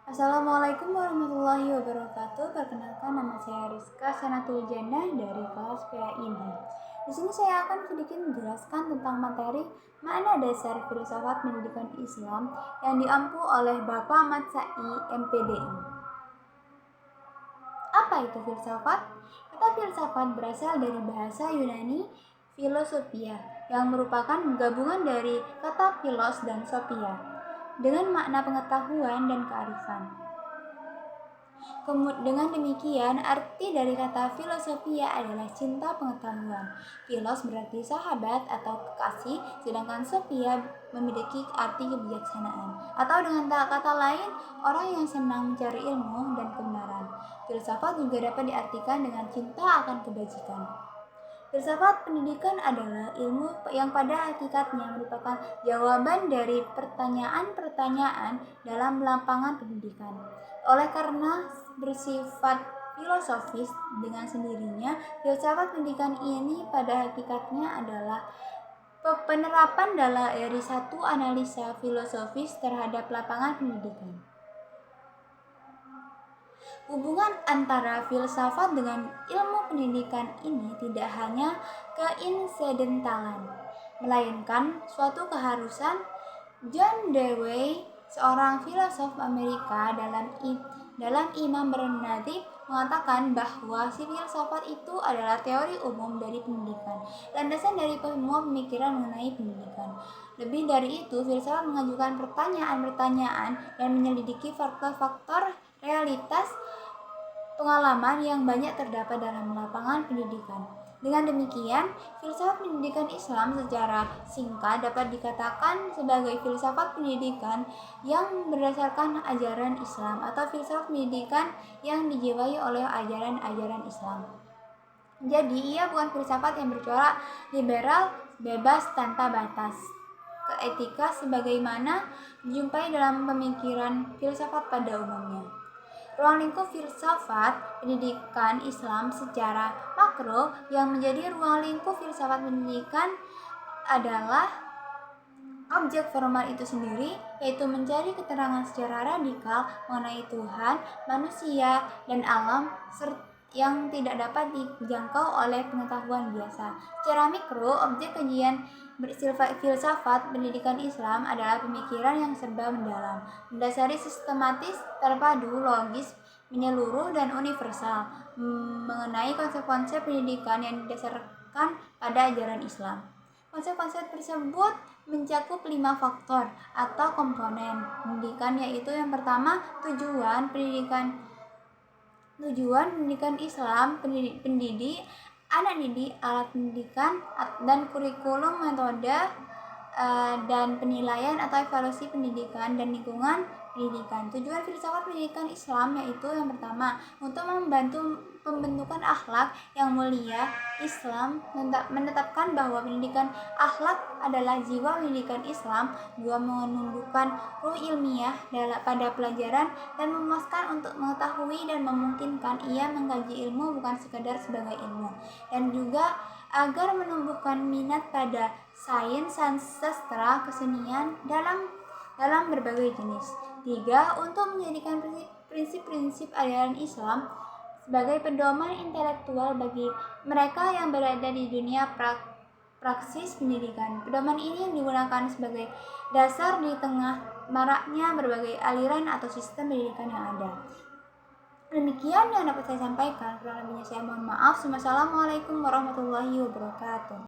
Assalamualaikum warahmatullahi wabarakatuh. Perkenalkan, nama saya Rizka Sanatul Jannah dari kelas PAID. Di sini saya akan sedikit menjelaskan tentang materi makna dasar filsafat pendidikan Islam yang diampu oleh Bapak Ahmad Sa'i, MPDI. Apa itu filsafat? Kata filsafat berasal dari bahasa Yunani philosophia, yang merupakan gabungan dari kata philos dan sophia, dengan makna pengetahuan dan kearifan. Dengan demikian, arti dari kata filosofia adalah cinta pengetahuan. Philos berarti sahabat atau kekasih, sedangkan sophia memiliki arti kebijaksanaan. Atau dengan kata lain, orang yang senang mencari ilmu dan kebenaran. Filsafat juga dapat diartikan dengan cinta akan kebajikan. Filsafat pendidikan adalah ilmu yang pada hakikatnya merupakan jawaban dari pertanyaan-pertanyaan dalam lapangan pendidikan. Oleh karena bersifat filosofis dengan sendirinya, filsafat pendidikan ini pada hakikatnya adalah penerapan dari satu analisa filosofis terhadap lapangan pendidikan. Hubungan antara filsafat dengan ilmu pendidikan ini tidak hanya keinsidentalan, melainkan suatu keharusan. John Dewey, seorang filosof Amerika, dalam Imam Bernadib mengatakan bahwa filsafat itu adalah teori umum dari pendidikan, landasan dari semua pemikiran mengenai pendidikan. Lebih dari itu, filsafat mengajukan pertanyaan-pertanyaan dan menyelidiki faktor-faktor realitas pengalaman yang banyak terdapat dalam lapangan pendidikan. Dengan demikian, filsafat pendidikan Islam secara singkat dapat dikatakan sebagai filsafat pendidikan yang berdasarkan ajaran Islam, atau filsafat pendidikan yang dijiwai oleh ajaran-ajaran Islam. Jadi, ia bukan filsafat yang bercorak liberal, bebas, tanpa batas etika sebagaimana dijumpai dalam pemikiran filsafat pada umumnya. Ruang lingkup filsafat pendidikan Islam secara makro, yang menjadi ruang lingkup filsafat pendidikan adalah objek formal itu sendiri, yaitu mencari keterangan secara radikal mengenai Tuhan, manusia, dan alam yang tidak dapat dijangkau oleh pengetahuan biasa. Secara mikro, objek kajian filsafat pendidikan Islam adalah pemikiran yang serba mendalam, mendasari sistematis, terpadu, logis, menyeluruh, dan universal mengenai konsep-konsep pendidikan yang didasarkan pada ajaran Islam. Konsep-konsep tersebut mencakup 5 faktor atau komponen pendidikan, yaitu yang pertama, tujuan pendidikan Islam, pendidik, anak didik, alat pendidikan, dan kurikulum, metode, dan penilaian atau evaluasi pendidikan dan lingkungan pendidikan. Tujuan filsafat pendidikan Islam yaitu yang pertama, untuk membantu pembentukan akhlak yang mulia. Islam menetapkan bahwa pendidikan akhlak adalah jiwa pendidikan Islam, juga menumbuhkan ruh ilmiah pada pelajaran dan memuaskan untuk mengetahui dan memungkinkan ia mengkaji ilmu bukan sekadar sebagai ilmu, dan juga agar menumbuhkan minat pada sains, sastra, kesenian dalam berbagai jenis. 3. Untuk menjadikan prinsip-prinsip ajaran Islam sebagai pedoman intelektual bagi mereka yang berada di dunia praksis pendidikan. Pedoman ini digunakan sebagai dasar di tengah maraknya berbagai aliran atau sistem pendidikan yang ada. Demikian yang dapat saya sampaikan. Kurang lebihnya saya mohon maaf. Wassalamualaikum warahmatullahi wabarakatuh.